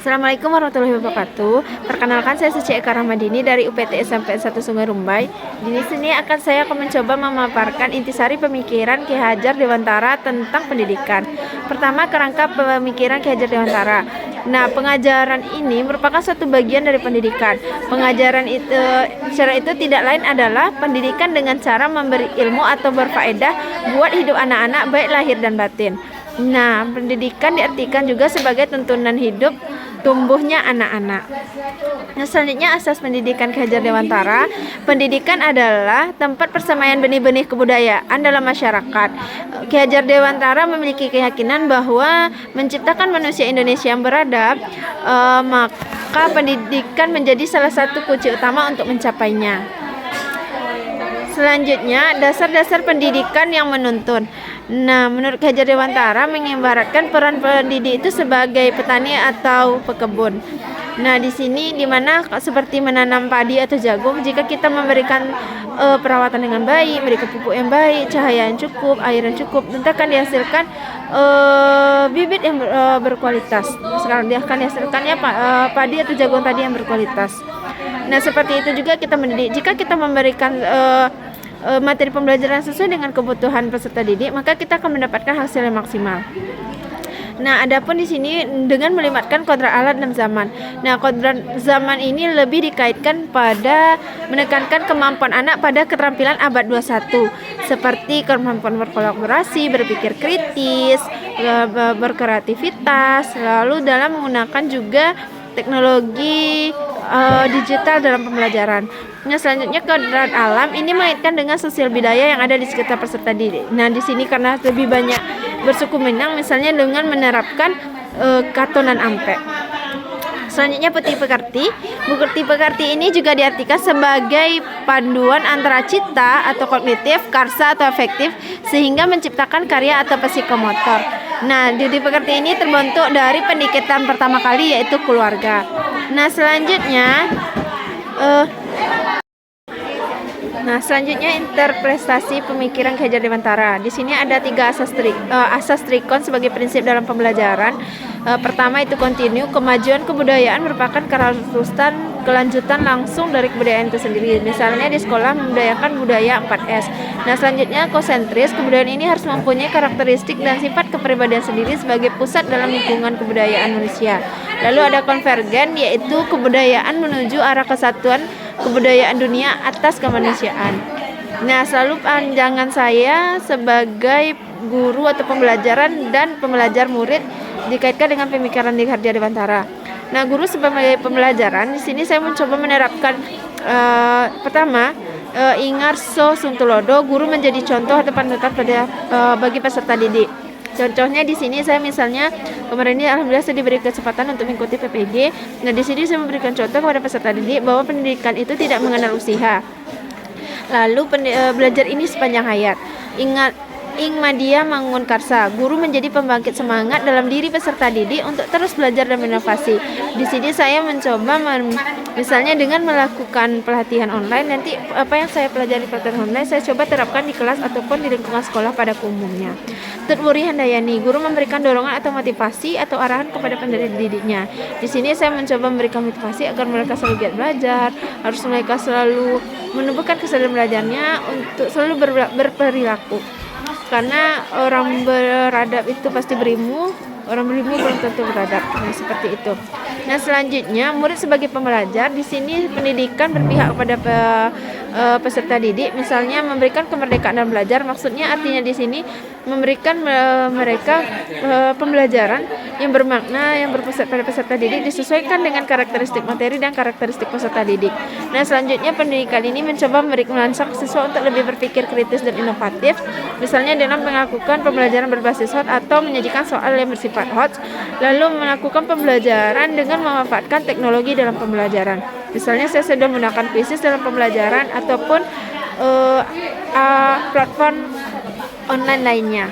Assalamualaikum warahmatullahi wabarakatuh. Perkenalkan, saya Suci Eka Rahmadini dari UPT SMP 1 Sungai Rumbai. Di sini saya akan mencoba memaparkan intisari pemikiran Ki Hajar Dewantara tentang pendidikan. Pertama, kerangka pemikiran Ki Hajar Dewantara. Nah, pengajaran ini merupakan suatu bagian dari pendidikan. Pengajaran itu secara itu tidak lain adalah pendidikan dengan cara memberi ilmu atau berfaedah buat hidup anak-anak baik lahir dan batin. Nah, pendidikan diartikan juga sebagai tuntunan hidup tumbuhnya anak-anak. Nah, selanjutnya asas pendidikan Ki Hajar Dewantara. Pendidikan adalah tempat persemaian benih-benih kebudayaan dalam masyarakat. Ki Hajar Dewantara memiliki keyakinan bahwa menciptakan manusia Indonesia yang beradab, maka pendidikan menjadi salah satu kunci utama untuk mencapainya. Selanjutnya, dasar-dasar pendidikan yang menuntun. Nah, menurut Ki Hajar Dewantara mengibaratkan peran pendidik itu sebagai petani atau pekebun. Nah, di sini dimana seperti menanam padi atau jagung, jika kita memberikan perawatan dengan baik, memberikan pupuk yang baik, cahaya yang cukup, air yang cukup, tentu akan dihasilkan bibit yang berkualitas. Sekarang dia akan dihasilkan padi atau jagung tadi yang berkualitas. Nah, seperti itu juga kita mendidik. Jika kita memberikan materi pembelajaran sesuai dengan kebutuhan peserta didik, maka kita akan mendapatkan hasil yang maksimal. Nah, adapun di sini dengan melibatkan kodrat alat dan zaman. Nah, kodrat zaman ini lebih dikaitkan pada menekankan kemampuan anak pada keterampilan abad 21, seperti kemampuan berkolaborasi, berpikir kritis, berkreativitas, lalu dalam menggunakan juga teknologi digital dalam pembelajaran. Nah, selanjutnya kodrat alam ini mengaitkan dengan sosial budaya yang ada di sekitar peserta didik. Nah, di sini karena lebih banyak bersuku Minang, misalnya dengan menerapkan katonan ampe. Selanjutnya peti pekerti. Peti pekerti ini juga diartikan sebagai panduan antara cita atau kognitif, karsa atau afektif, sehingga menciptakan karya atau psikomotor. Nah, peti pekerti ini terbentuk dari pendidikan pertama kali, yaitu keluarga. Nah, selanjutnya interpretasi pemikiran Ki Hajar Dewantara. Di sini ada 3 asas trikon sebagai prinsip dalam pembelajaran. Pertama itu kontinu, kemajuan kebudayaan merupakan kelanjutan langsung dari kebudayaan itu sendiri. Misalnya di sekolah membudayakan budaya 4S. Nah, selanjutnya konsentris, kebudayaan ini harus mempunyai karakteristik dan sifat kepribadian sendiri sebagai pusat dalam lingkungan kebudayaan manusia. Lalu ada konvergen, yaitu kebudayaan menuju arah kesatuan kebudayaan dunia atas kemanusiaan. Nah, selalu pandangan saya sebagai guru atau pembelajaran dan pembelajar murid dikaitkan dengan pemikiran Ki Hajar Dewantara. Nah, guru sebagai pembelajaran, di sini saya mencoba menerapkan pertama, Ingarso Suntulodo, guru menjadi contoh atau panutan bagi peserta didik. Contohnya di sini saya misalnya kemarin ini alhamdulillah saya diberi kesempatan untuk mengikuti PPG. Nah, di sini saya memberikan contoh kepada peserta didik bahwa pendidikan itu tidak mengenal usia. Lalu belajar ini sepanjang hayat. Ingat Ing Madia Mangun Karsa, guru menjadi pembangkit semangat dalam diri peserta didik untuk terus belajar dan berinovasi. Di sini saya mencoba misalnya dengan melakukan pelatihan online, nanti apa yang saya pelajari pelatihan online saya coba terapkan di kelas ataupun di lingkungan sekolah pada umumnya. Tutwuri Handayani, guru memberikan dorongan atau motivasi atau arahan kepada pendidik didiknya. Di sini saya mencoba memberikan motivasi agar mereka selalu giat belajar, harus mereka selalu menumbuhkan kesadaran belajarnya untuk selalu berperilaku. Karena orang beradab itu pasti berilmu, orang berilmu belum tentu beradab. Nah, seperti itu. Nah, selanjutnya murid sebagai pembelajar, di sini pendidikan berpihak kepada peserta didik, misalnya memberikan kemerdekaan dalam belajar. Maksudnya artinya di sini memberikan mereka pembelajaran yang bermakna, yang berpusat pada peserta didik, disesuaikan dengan karakteristik materi dan karakteristik peserta didik. Nah, selanjutnya pendidikan ini mencoba merangsang siswa untuk lebih berpikir kritis dan inovatif, misalnya dengan melakukan pembelajaran berbasis hot atau menyajikan soal yang bersifat hot, lalu melakukan pembelajaran dengan memanfaatkan teknologi dalam pembelajaran. Misalnya saya sudah menggunakan Quizizz dalam pembelajaran ataupun platform online lainnya.